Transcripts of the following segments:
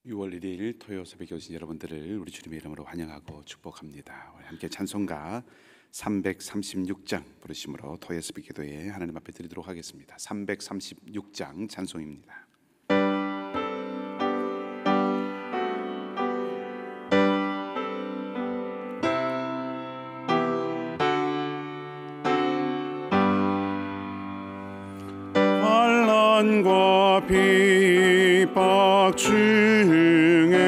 6월 1일 토요 새벽에 오신 여러분들을 우리 주님의 이름으로 환영하고 축복합니다. 우리 함께 찬송가 336장 부르심으로 토요 새벽 기도에 하나님 앞에 드리도록 하겠습니다. 336장 찬송입니다. 환난과 핍박 중에도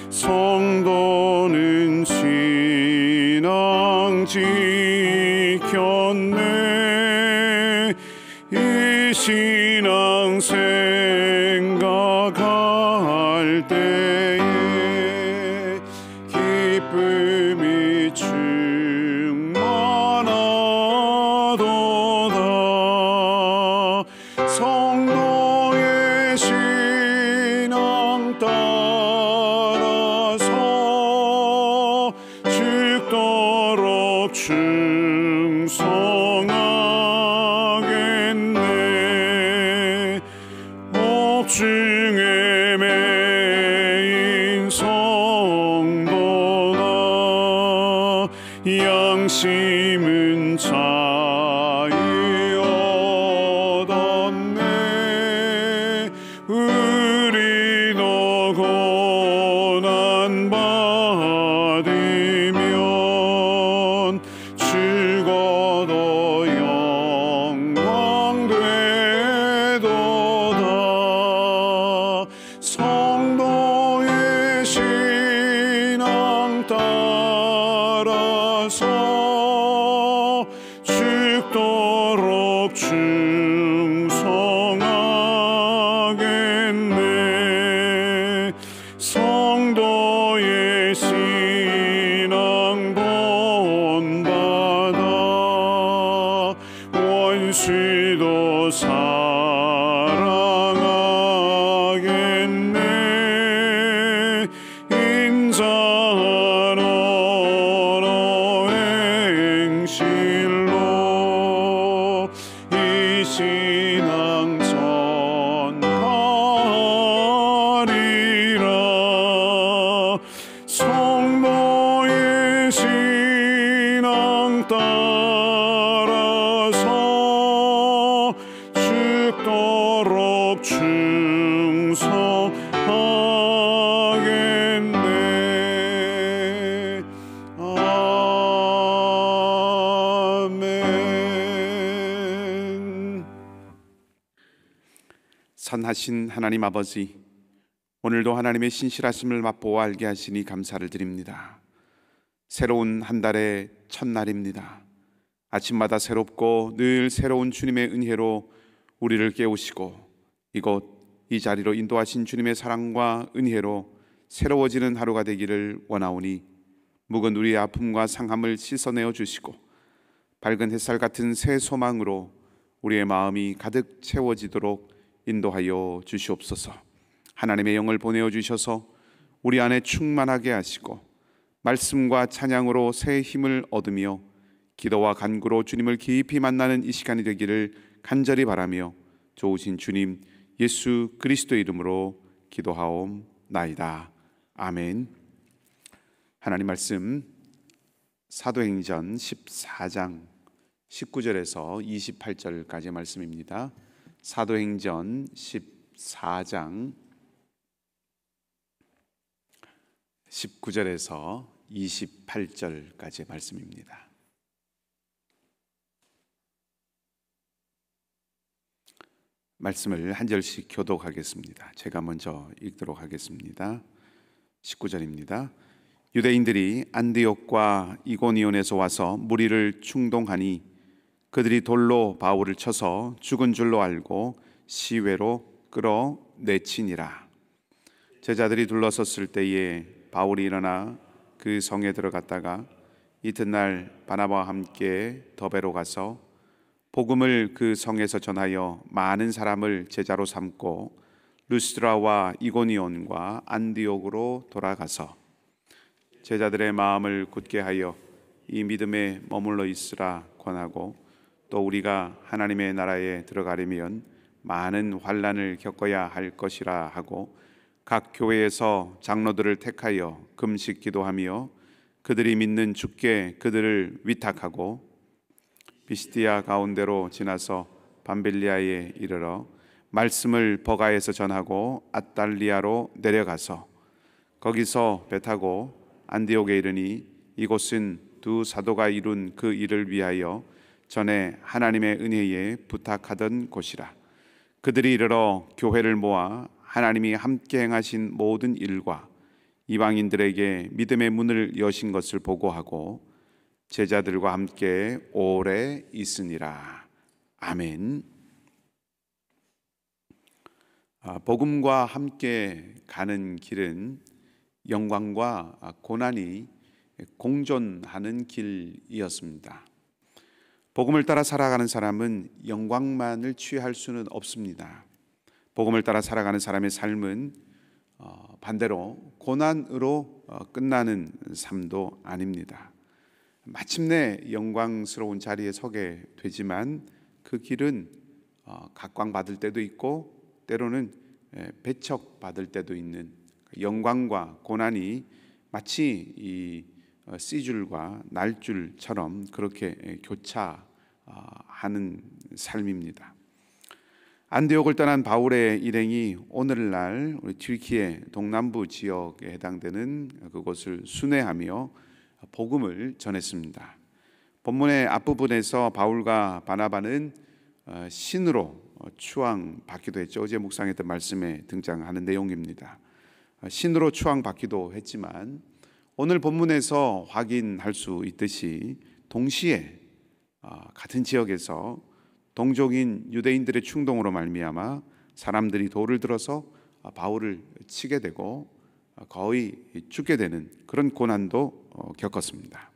성도는 신앙 지켰네. 이 신앙 생각할 때에 기쁨이 성도의 신앙 따라서 죽도록 충성하겠네. 옥중에 매인 성도다. 양심은 우리도 고난 받으면 죽어도 영광 되도다. 성도의 신앙 따라서 죽도록 성도의 신앙 본받아 원수도 사랑하겠네. 인자한 언어 행실로 이 신앙 성도의 신앙 따라서 죽도록 충성하겠네. 아멘. 선하신 하나님 아버지, 오늘도 하나님의 신실하심을 맛보아 알게 하시니 감사를 드립니다. 새로운 한 달의 첫날입니다. 아침마다 새롭고 늘 새로운 주님의 은혜로 우리를 깨우시고 이곳 이 자리로 인도하신 주님의 사랑과 은혜로 새로워지는 하루가 되기를 원하오니 묵은 우리의 아픔과 상함을 씻어내어 주시고 밝은 햇살 같은 새 소망으로 우리의 마음이 가득 채워지도록 인도하여 주시옵소서. 하나님의 영을 보내어 주셔서 우리 안에 충만하게 하시고 말씀과 찬양으로 새 힘을 얻으며 기도와 간구로 주님을 깊이 만나는 이 시간이 되기를 간절히 바라며 좋으신 주님 예수 그리스도의 이름으로 기도하옵나이다. 아멘. 하나님 말씀 사도행전 14장 19절에서 28절까지 말씀입니다. 사도행전 14장 19절에서 28절까지의 말씀입니다. 말씀을 한 절씩 교독하겠습니다. 제가 먼저 읽도록 하겠습니다. 19절입니다. 유대인들이 안디옥과 이고니온에서 와서 무리를 충동하니 그들이 돌로 바울을 쳐서 죽은 줄로 알고 시외로 끌어내치니라. 제자들이 둘러섰을 때에 바울이 일어나 그 성에 들어갔다가 이튿날 바나바와 함께 더베로 가서 복음을 그 성에서 전하여 많은 사람을 제자로 삼고 루스드라와 이고니온과 안디옥으로 돌아가서 제자들의 마음을 굳게 하여 이 믿음에 머물러 있으라 권하고 또 우리가 하나님의 나라에 들어가려면 많은 환난을 겪어야 할 것이라 하고 각 교회에서 장로들을 택하여 금식 기도하며 그들이 믿는 주께 그들을 위탁하고 비시디아 가운데로 지나서 밤빌리아에 이르러 말씀을 버가에서 전하고 앗달리아로 내려가서 거기서 배 타고 안디옥에 이르니 이곳은 두 사도가 이룬 그 일을 위하여 전에 하나님의 은혜에 부탁하던 곳이라. 그들이 이르러 교회를 모아 하나님이 함께 행하신 모든 일과 이방인들에게 믿음의 문을 여신 것을 보고하고 제자들과 함께 오래 있으니라. 아멘. 복음과 함께 가는 길은 영광과 고난이 공존하는 길이었습니다. 복음을 따라 살아가는 사람은 영광만을 취할 수는 없습니다. 복음을 따라 살아가는 사람의 삶은 반대로 고난으로 끝나는 삶도 아닙니다. 마침내 영광스러운 자리에 서게 되지만 그 길은 각광받을 때도 있고 때로는 배척받을 때도 있는 영광과 고난이 마치 이 C줄과 날줄처럼 그렇게 교차하는 삶입니다. 안디옥을 떠난 바울의 일행이 오늘날 우리 튀르키예 동남부 지역에 해당되는 그곳을 순회하며 복음을 전했습니다. 본문의 앞부분에서 바울과 바나바는 신으로 추앙받기도 했죠. 어제 묵상했던 말씀에 등장하는 내용입니다. 신으로 추앙받기도 했지만 오늘 본문에서 확인할 수 있듯이 동시에 같은 지역에서 동족인 유대인들의 충동으로 말미암아 사람들이 돌을 들어서 바울을 치게 되고 거의 죽게 되는 그런 고난도 겪었습니다.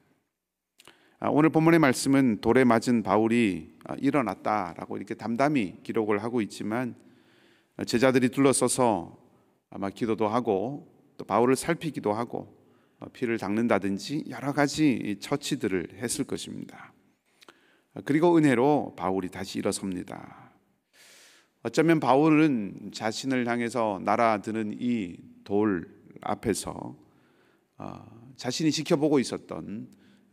오늘 본문의 말씀은 돌에 맞은 바울이 일어났다라고 이렇게 담담히 기록을 하고 있지만 제자들이 둘러서서 아마 기도도 하고 또 바울을 살피기도 하고 피를 닦는다든지 여러 가지 처치들을 했을 것입니다. 그리고 은혜로 바울이 다시 일어섭니다. 어쩌면 바울은 자신을 향해서 날아드는 이 돌 앞에서 자신이 지켜보고 있었던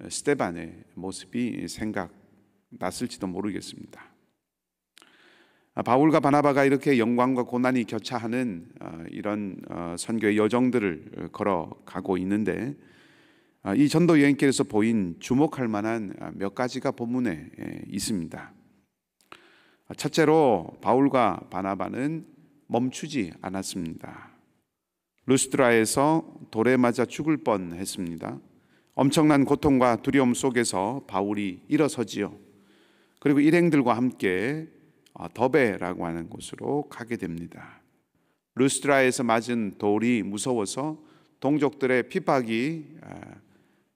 스데반의 모습이 생각났을지도 모르겠습니다. 바울과 바나바가 이렇게 영광과 고난이 교차하는 이런 선교의 여정들을 걸어가고 있는데 이 전도 여행길에서 보인 주목할 만한 몇 가지가 본문에 있습니다. 첫째로 바울과 바나바는 멈추지 않았습니다. 루스드라에서 돌에 맞아 죽을 뻔했습니다. 엄청난 고통과 두려움 속에서 바울이 일어서지요. 그리고 일행들과 함께 더베라고 하는 곳으로 가게 됩니다. 루스드라에서 맞은 돌이 무서워서 동족들의 핍박이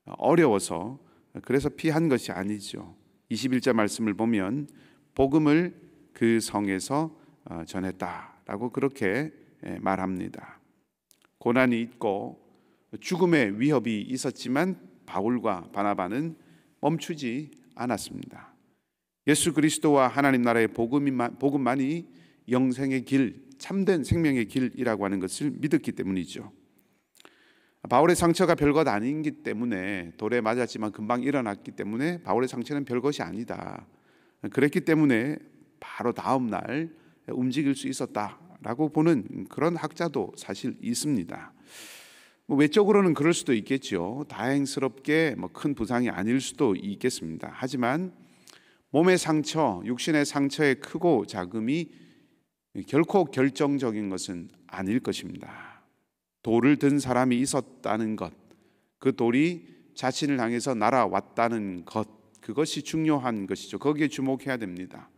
어려워서 그래서 피한 것이 아니죠. 21절 말씀을 보면 복음을 그 성에서 전했다라고 그렇게 말합니다. 고난이 있고 죽음의 위협이 있었지만 바울과 바나바는 멈추지 않았습니다. 예수 그리스도와 하나님 나라의 복음만이 영생의 길, 참된 생명의 길이라고 하는 것을 믿었기 때문이죠. 바울의 상처가 별것 아니기 때문에 돌에 맞았지만 금방 일어났기 때문에 바울의 상처는 별것이 아니다. 그랬기 때문에 바로 다음 날 움직일 수 있었다라고 보는 그런 학자도 사실 있습니다. 외적으로는 그럴 수도 있겠죠. 다행스럽게 큰 부상이 아닐 수도 있겠습니다. 하지만 몸의 상처, 육신의 상처의 크고 작음이 결코 결정적인 것은 아닐 것입니다. 돌을 든 사람이 있었다는 것, 그 돌이 자신을 향해서 날아왔다는 것, 그것이 중요한 것이죠. 거기에 주목해야 됩니다.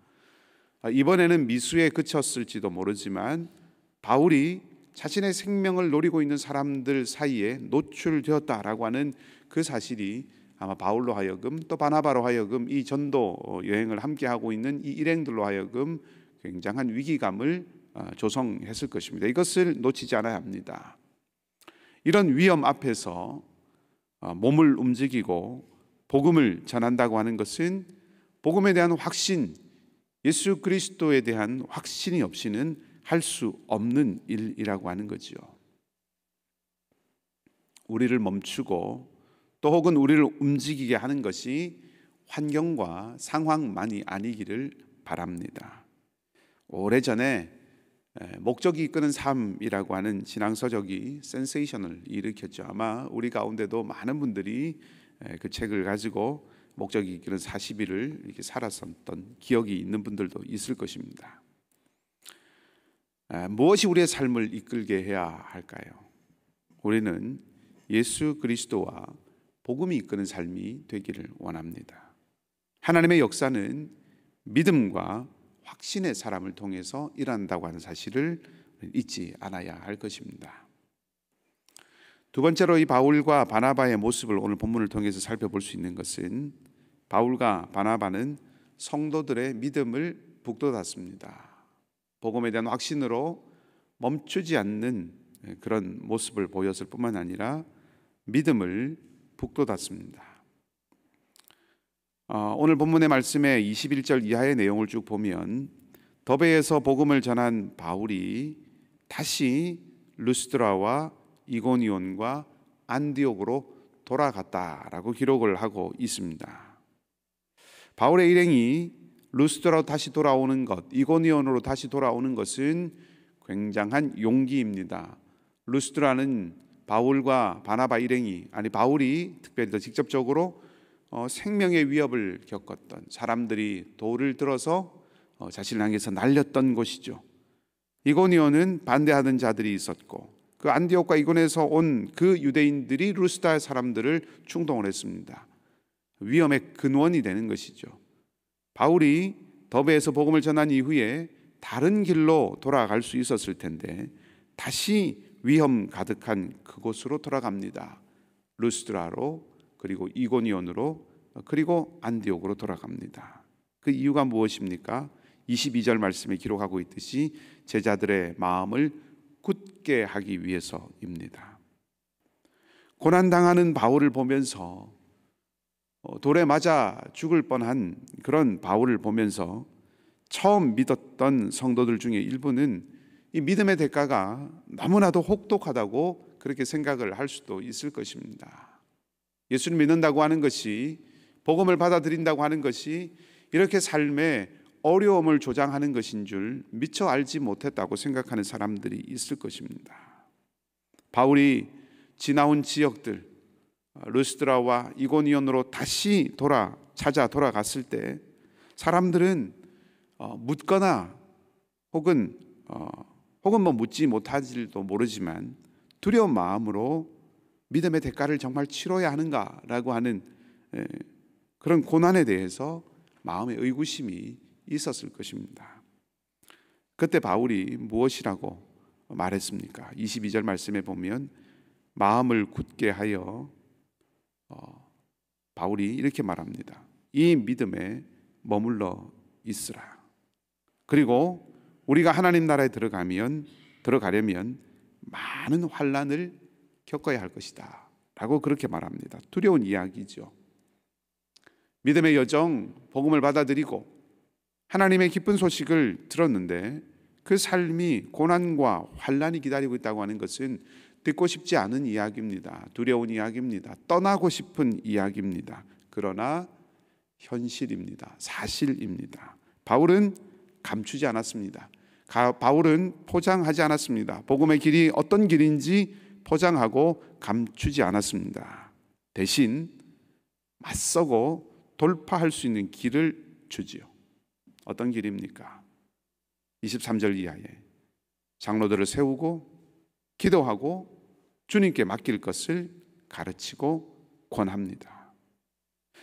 이번에는 미수에 그쳤을지도 모르지만 바울이 자신의 생명을 노리고 있는 사람들 사이에 노출되었다라고 하는 그 사실이 아마 바울로 하여금 또 바나바로 하여금 이 전도 여행을 함께하고 있는 이 일행들로 하여금 굉장한 위기감을 조성했을 것입니다. 이것을 놓치지 않아야 합니다. 이런 위험 앞에서 몸을 움직이고 복음을 전한다고 하는 것은 복음에 대한 확신, 예수 그리스도에 대한 확신이 없이는 할 수 없는 일이라고 하는 거지요. 우리를 멈추고 또 혹은 우리를 움직이게 하는 것이 환경과 상황만이 아니기를 바랍니다. 오래전에 목적이 이끄는 삶이라고 하는 신앙서적이 센세이션을 일으켰죠. 아마 우리 가운데도 많은 분들이 그 책을 가지고 목적이 이끄는 40일을 이렇게 살았었던 기억이 있는 분들도 있을 것입니다. 무엇이 우리의 삶을 이끌게 해야 할까요? 우리는 예수 그리스도와 복음이 이끄는 삶이 되기를 원합니다. 하나님의 역사는 믿음과 확신의 사람을 통해서 일어난다고 하는 사실을 잊지 않아야 할 것입니다. 두 번째로 이 바울과 바나바의 모습을 오늘 본문을 통해서 살펴볼 수 있는 것은 바울과 바나바는 성도들의 믿음을 북돋았습니다. 복음에 대한 확신으로 멈추지 않는 그런 모습을 보였을 뿐만 아니라 믿음을 북돋았습니다. 오늘 본문의 말씀에 21절 이하의 내용을 쭉 보면 더베에서 복음을 전한 바울이 다시 루스드라와 이고니온과 안디옥으로 돌아갔다라고 기록을 하고 있습니다. 바울의 일행이 루스드라로 다시 돌아오는 것, 이고니온으로 다시 돌아오는 것은 굉장한 용기입니다. 루스드라는 바울과 바나바 일행이, 아니 바울이 특별히 더 직접적으로 생명의 위협을 겪었던, 사람들이 돌을 들어서 자신을 향해서 날렸던 곳이죠. 이고니온은 반대하는 자들이 있었고, 그 안디옥과 이고니온에서 온 그 유대인들이 루스드라 사람들을 충동을 했습니다. 위험의 근원이 되는 것이죠. 바울이 더베에서 복음을 전한 이후에 다른 길로 돌아갈 수 있었을 텐데 다시 위험 가득한 그곳으로 돌아갑니다. 루스드라로, 그리고 이고니온으로, 그리고 안디옥으로 돌아갑니다. 그 이유가 무엇입니까? 22절 말씀에 기록하고 있듯이 제자들의 마음을 굳게 하기 위해서입니다. 고난당하는 바울을 보면서, 돌에 맞아 죽을 뻔한 그런 바울을 보면서 처음 믿었던 성도들 중에 일부는 이 믿음의 대가가 너무나도 혹독하다고 그렇게 생각을 할 수도 있을 것입니다. 예수를 믿는다고 하는 것이, 복음을 받아들인다고 하는 것이 이렇게 삶에 어려움을 조장하는 것인 줄 미처 알지 못했다고 생각하는 사람들이 있을 것입니다. 바울이 지나온 지역들, 루스드라와 이고니온으로 다시 찾아 돌아갔을 때 사람들은 묻거나 혹은 뭐 묻지 못할지도 모르지만 두려운 마음으로 믿음의 대가를 정말 치러야 하는가라고 하는 그런 고난에 대해서 마음의 의구심이 있었을 것입니다. 그때 바울이 무엇이라고 말했습니까? 22절 말씀에 보면 마음을 굳게 하여 바울이 이렇게 말합니다. 이 믿음에 머물러 있으라. 그리고 우리가 하나님 나라에 들어가려면 많은 환난을 겪어야 할 것이다 라고 그렇게 말합니다. 두려운 이야기죠. 믿음의 여정, 복음을 받아들이고 하나님의 기쁜 소식을 들었는데 그 삶이 고난과 환난이 기다리고 있다고 하는 것은 듣고 싶지 않은 이야기입니다. 두려운 이야기입니다. 떠나고 싶은 이야기입니다. 그러나 현실입니다. 사실입니다. 바울은 감추지 않았습니다. 바울은 포장하지 않았습니다. 복음의 길이 어떤 길인지 포장하고 감추지 않았습니다. 대신 맞서고 돌파할 수 있는 길을 주지요. 어떤 길입니까? 23절 이하에 장로들을 세우고 기도하고 주님께 맡길 것을 가르치고 권합니다.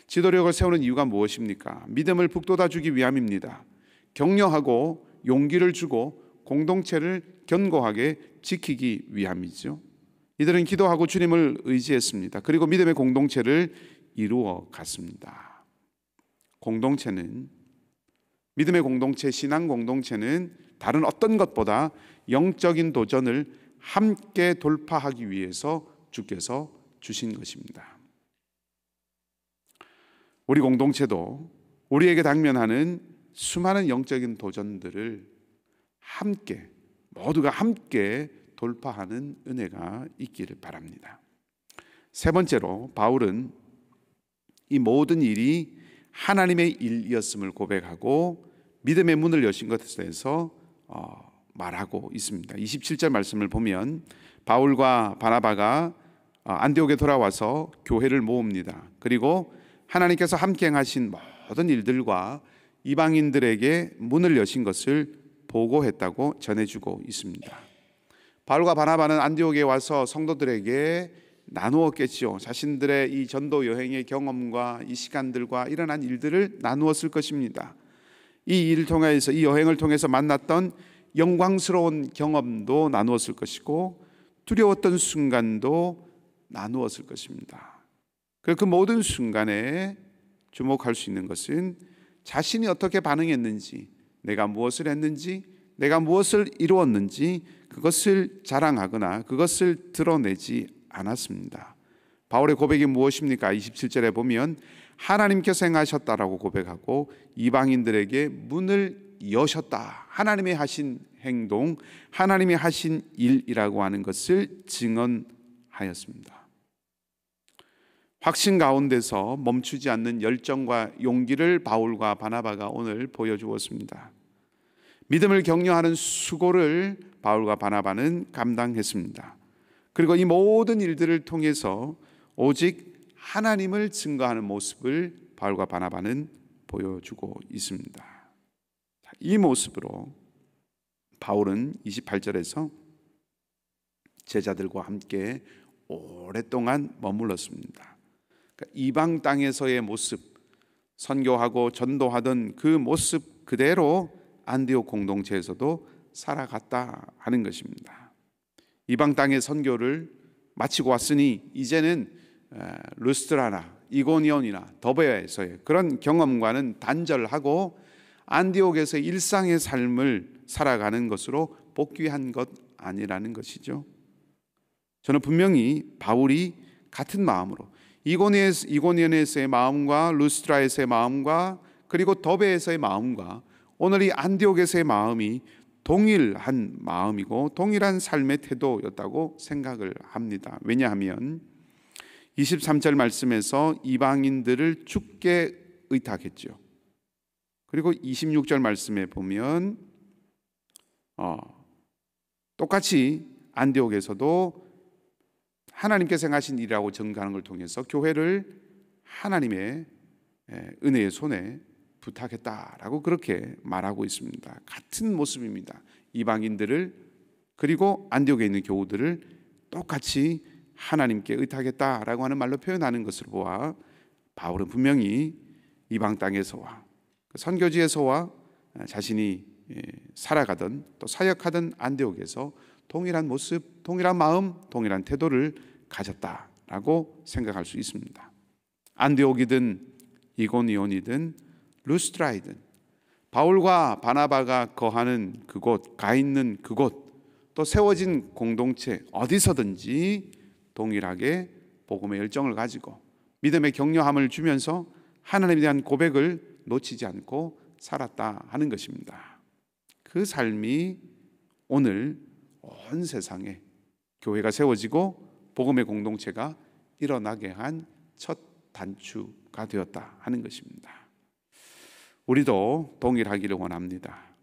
지도력을 세우는 이유가 무엇입니까? 믿음을 북돋아 주기 위함입니다. 격려하고 용기를 주고 공동체를 견고하게 지키기 위함이죠. 이들은 기도하고 주님을 의지했습니다. 그리고 믿음의 공동체를 이루어 갔습니다. 믿음의 공동체, 신앙 공동체는 다른 어떤 것보다 영적인 도전을 함께 돌파하기 위해서 주께서 주신 것입니다. 우리 공동체도 우리에게 당면하는 수많은 영적인 도전들을 함께, 모두가 함께 돌파하는 은혜가 있기를 바랍니다. 세 번째로 바울은 이 모든 일이 하나님의 일이었음을 고백하고 믿음의 문을 여신 것에 대해서 말하고 있습니다. 27절 말씀을 보면 바울과 바나바가 안디옥에 돌아와서 교회를 모읍니다. 그리고 하나님께서 함께 행하신 모든 일들과 이방인들에게 문을 여신 것을 보고했다고 전해주고 있습니다. 바울과 바나바는 안디옥에 와서 성도들에게 나누었겠지요. 자신들의 이 전도 여행의 경험과 이 시간들과 일어난 일들을 나누었을 것입니다. 이 일을 통해서, 이 여행을 통해서 만났던 영광스러운 경험도 나누었을 것이고 두려웠던 순간도 나누었을 것입니다. 그 모든 순간에 주목할 수 있는 것은 자신이 어떻게 반응했는지, 내가 무엇을 했는지, 내가 무엇을 이루었는지 그것을 자랑하거나 그것을 드러내지 않았습니다. 바울의 고백이 무엇입니까? 27절에 보면 하나님께서 행하셨다라고 고백하고 이방인들에게 문을 여셨다. 하나님이 하신 행동, 하나님이 하신 일이라고 하는 것을 증언하였습니다. 확신 가운데서 멈추지 않는 열정과 용기를 바울과 바나바가 오늘 보여주었습니다. 믿음을 격려하는 수고를 바울과 바나바는 감당했습니다. 그리고 이 모든 일들을 통해서 오직 하나님을 증거하는 모습을 바울과 바나바는 보여주고 있습니다. 이 모습으로 바울은 28절에서 제자들과 함께 오랫동안 머물렀습니다. 그러니까 이방 땅에서의 모습, 선교하고 전도하던 그 모습 그대로 안디옥 공동체에서도 살아갔다 하는 것입니다. 이방 땅의 선교를 마치고 왔으니 이제는 루스트라나 이고니온이나 더베에서의 그런 경험과는 단절하고 안디옥에서의 일상의 삶을 살아가는 것으로 복귀한 것 아니라는 것이죠. 저는 분명히 바울이 같은 마음으로 이고니온에서의 마음과 루스트라에서의 마음과 그리고 더베에서의 마음과 오늘 이 안디옥에서의 마음이 동일한 마음이고 동일한 삶의 태도였다고 생각을 합니다. 왜냐하면 23절 말씀에서 이방인들을 죽게 의탁했죠. 그리고 26절 말씀에 보면 똑같이 안디옥에서도 하나님께서 행하신 일이라고 증거하는 걸 통해서 교회를 하나님의 은혜의 손에 부탁했다라고 그렇게 말하고 있습니다. 같은 모습입니다. 이방인들을 그리고 안디옥에 있는 교우들을 똑같이 하나님께 의탁했다라고 하는 말로 표현하는 것을 보아 바울은 분명히 이방 땅에서와 선교지에서와 자신이 살아가던 또 사역하던 안디옥에서 동일한 모습, 동일한 마음, 동일한 태도를 가졌다라고 생각할 수 있습니다. 안디옥이든 이고니온이든 루스트라이든 바울과 바나바가 거하는 그곳, 가 있는 그곳, 또 세워진 공동체 어디서든지 동일하게 복음의 열정을 가지고 믿음의 격려함을 주면서 하나님에 대한 고백을 놓치지 않고 살았다 하는 것입니다. 그 삶이 오늘 온 세상에 교회가 세워지고 복음의 공동체가 일어나게 한 첫 단추가 되었다 하는 것입니다. 우리도 동일하기를 원합니다.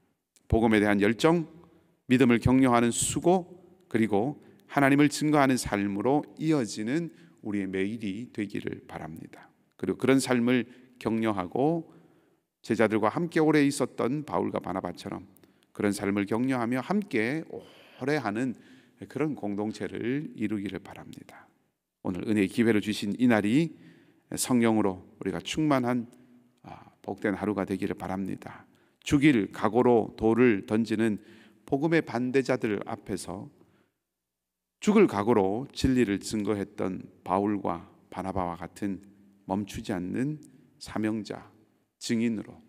복음에 대한 열정, 믿음을 격려하는 수고, 그리고 하나님을 증거하는 삶으로 이어지는 우리의 매일이 되기를 바랍니다. 그리고 그런 삶을 격려하고 제자들과 함께 오래 있었던 바울과 바나바처럼 그런 삶을 격려하며 함께 오래 하는 그런 공동체를 이루기를 바랍니다. 오늘 은혜의 기회를 주신 이 날이 성령으로 우리가 충만한 복된 하루가 되기를 바랍니다. 죽일 각오로 돌을 던지는 복음의 반대자들 앞에서 죽을 각오로 진리를 증거했던 바울과 바나바와 같은 멈추지 않는 사명자, 증인으로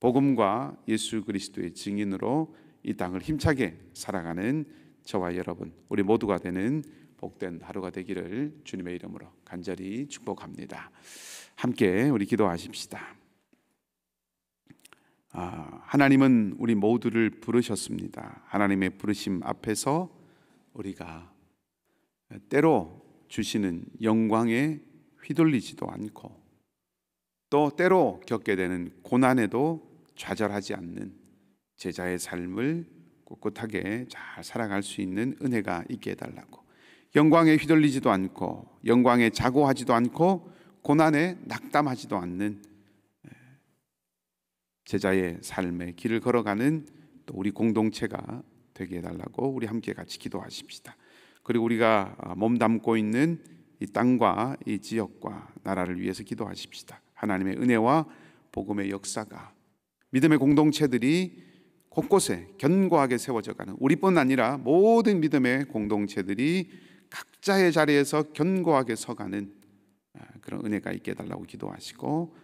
복음과 예수 그리스도의 증인으로 이 땅을 힘차게 살아가는 저와 여러분, 우리 모두가 되는 복된 하루가 되기를 주님의 이름으로 간절히 축복합니다. 함께 우리 기도하십시다. 하나님은 우리 모두를 부르셨습니다. 하나님의 부르심 앞에서 우리가 때로 주시는 영광에 휘둘리지도 않고 또 때로 겪게 되는 고난에도 좌절하지 않는 제자의 삶을 꿋꿋하게 잘 살아갈 수 있는 은혜가 있게 해달라고, 영광에 휘둘리지도 않고 영광에 자고하지도 않고 고난에 낙담하지도 않는 제자의 삶의 길을 걸어가는 또 우리 공동체가 되게 해달라고 우리 함께 같이 기도하십시다. 그리고 우리가 몸담고 있는 이 땅과 이 지역과 나라를 위해서 기도하십시다. 하나님의 은혜와 복음의 역사가 믿음의 공동체들이 곳곳에 견고하게 세워져가는, 우리뿐 아니라 모든 믿음의 공동체들이 각자의 자리에서 견고하게 서가는 그런 은혜가 있게 해달라고 기도하시고,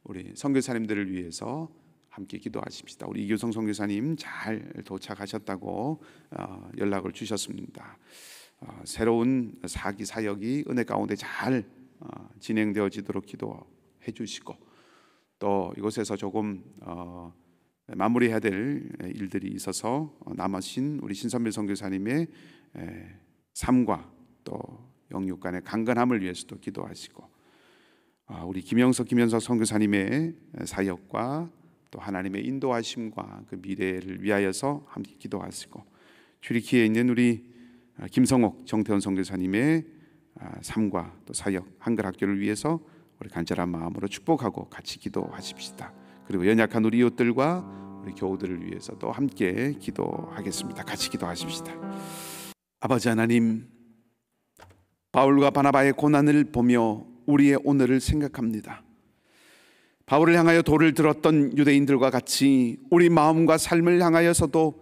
우리 선교사님들을 위해서 함께 기도하십시다. 우리 이규성 선교사님 잘 도착하셨다고 연락을 주셨습니다. 새로운 사기 사역이 은혜 가운데 잘 진행되어지도록 기도해 주시고, 또 이곳에서 조금 마무리해야 될 일들이 있어서 남으신 우리 신선배 선교사님의 삶과 또 영육 간의 강건함을 위해서도 기도하시고, 우리 김영석 선교사님의 사역과 또 하나님의 인도하심과 그 미래를 위하여서 함께 기도하시고, 튀르키예에 있는 우리 김성옥 정태원 선교사님의 삶과 또 사역, 한글 학교를 위해서 우리 간절한 마음으로 축복하고 같이 기도하십시다. 그리고 연약한 우리 이웃들과 우리 교우들을 위해서 또 함께 기도하겠습니다. 같이 기도하십시다. 아버지 하나님, 바울과 바나바의 고난을 보며 우리의 오늘을 생각합니다. 바울을 향하여 돌을 들었던 유대인들과 같이 우리 마음과 삶을 향하여서도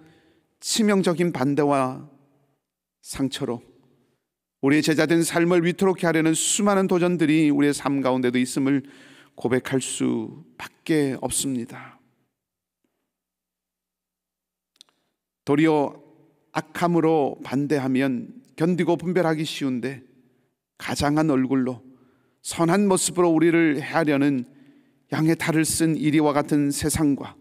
치명적인 반대와 상처로 우리의 제자된 삶을 위태롭게 하려는 수많은 도전들이 우리의 삶 가운데도 있음을 고백할 수밖에 없습니다. 도리어 악함으로 반대하면 견디고 분별하기 쉬운데, 가장한 얼굴로 선한 모습으로 우리를 해하려는 양의 탈을 쓴 이리와 같은 세상과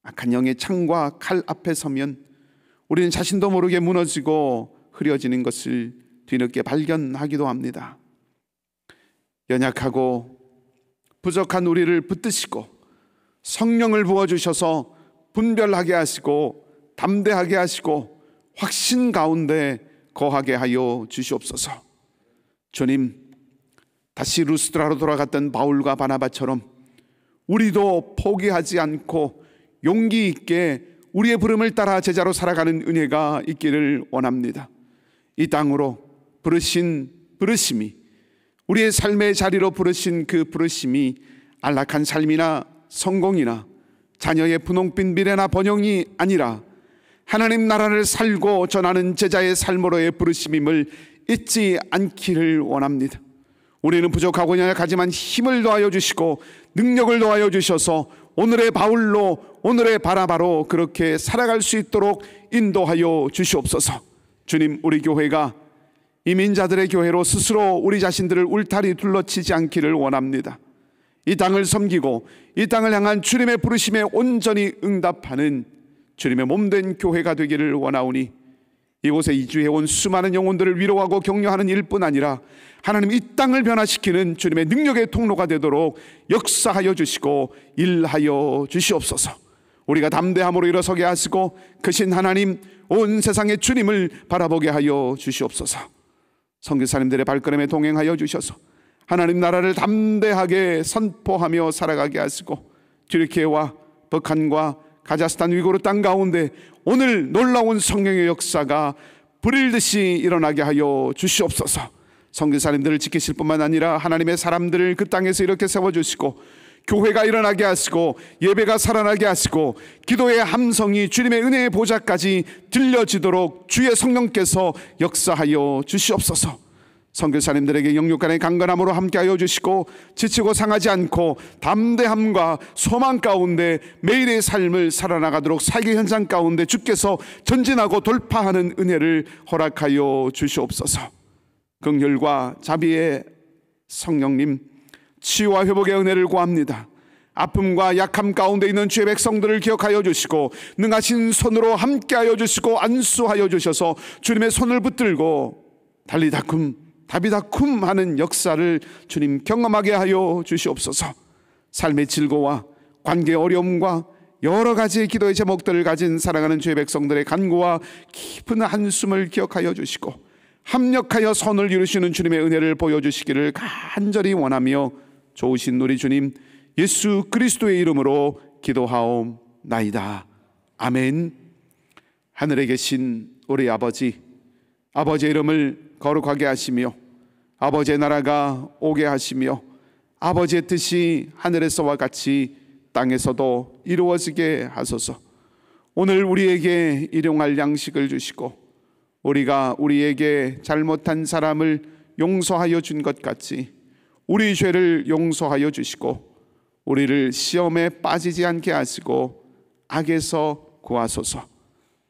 악한 영의 창과 칼 앞에 서면 우리는 자신도 모르게 무너지고 흐려지는 것을 뒤늦게 발견하기도 합니다. 연약하고 부족한 우리를 붙드시고 성령을 부어주셔서 분별하게 하시고 담대하게 하시고 확신 가운데 거하게 하여 주시옵소서. 주님, 다시 루스드라로 돌아갔던 바울과 바나바처럼 우리도 포기하지 않고 용기 있게 우리의 부름을 따라 제자로 살아가는 은혜가 있기를 원합니다. 이 땅으로 부르신 부르심이, 우리의 삶의 자리로 부르신 그 부르심이 안락한 삶이나 성공이나 자녀의 분홍빛 미래나 번영이 아니라 하나님 나라를 살고 전하는 제자의 삶으로의 부르심임을 잊지 않기를 원합니다. 우리는 부족하고 연약하지만 힘을 더하여 주시고 능력을 더하여 주셔서 오늘의 바울로, 오늘의 바나바로 그렇게 살아갈 수 있도록 인도하여 주시옵소서. 주님, 우리 교회가 이민자들의 교회로 스스로 우리 자신들을 울타리 둘러치지 않기를 원합니다. 이 땅을 섬기고 이 땅을 향한 주님의 부르심에 온전히 응답하는 주님의 몸된 교회가 되기를 원하오니, 이곳에 이주해온 수많은 영혼들을 위로하고 격려하는 일뿐 아니라 하나님 이 땅을 변화시키는 주님의 능력의 통로가 되도록 역사하여 주시고 일하여 주시옵소서. 우리가 담대함으로 일어서게 하시고 크신 하나님, 온 세상의 주님을 바라보게 하여 주시옵소서. 선교사님들의 발걸음에 동행하여 주셔서 하나님 나라를 담대하게 선포하며 살아가게 하시고, 튀르키예와 북한과 카자흐스탄 위구르 땅 가운데 오늘 놀라운 성령의 역사가 불일듯이 일어나게 하여 주시옵소서. 선교사님들을 지키실 뿐만 아니라 하나님의 사람들을 그 땅에서 이렇게 세워주시고 교회가 일어나게 하시고 예배가 살아나게 하시고 기도의 함성이 주님의 은혜의 보좌까지 들려지도록 주의 성령께서 역사하여 주시옵소서. 선교사님들에게 영육간의 강건함으로 함께하여 주시고 지치고 상하지 않고 담대함과 소망 가운데 매일의 삶을 살아나가도록 사기 현장 가운데 주께서 전진하고 돌파하는 은혜를 허락하여 주시옵소서. 긍휼과 자비의 성령님, 치유와 회복의 은혜를 구합니다. 아픔과 약함 가운데 있는 주의 백성들을 기억하여 주시고 능하신 손으로 함께하여 주시고 안수하여 주셔서 주님의 손을 붙들고 달리다쿰 다비다쿰 하는 역사를 주님 경험하게 하여 주시옵소서. 삶의 질고와 관계 어려움과 여러 가지의 기도의 제목들을 가진 사랑하는 주의 백성들의 간구와 깊은 한숨을 기억하여 주시고 합력하여 선을 이루시는 주님의 은혜를 보여주시기를 간절히 원하며 좋으신 우리 주님 예수 그리스도의 이름으로 기도하옵나이다. 아멘. 하늘에 계신 우리 아버지, 아버지의 이름을 거룩하게 하시며 아버지의 나라가 오게 하시며 아버지의 뜻이 하늘에서와 같이 땅에서도 이루어지게 하소서. 오늘 우리에게 일용할 양식을 주시고 우리가 우리에게 잘못한 사람을 용서하여 준 것 같이 우리 죄를 용서하여 주시고 우리를 시험에 빠지지 않게 하시고 악에서 구하소서.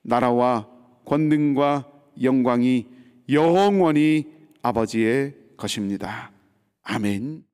나라와 권능과 영광이 영원히 아버지의 것입니다. 아멘.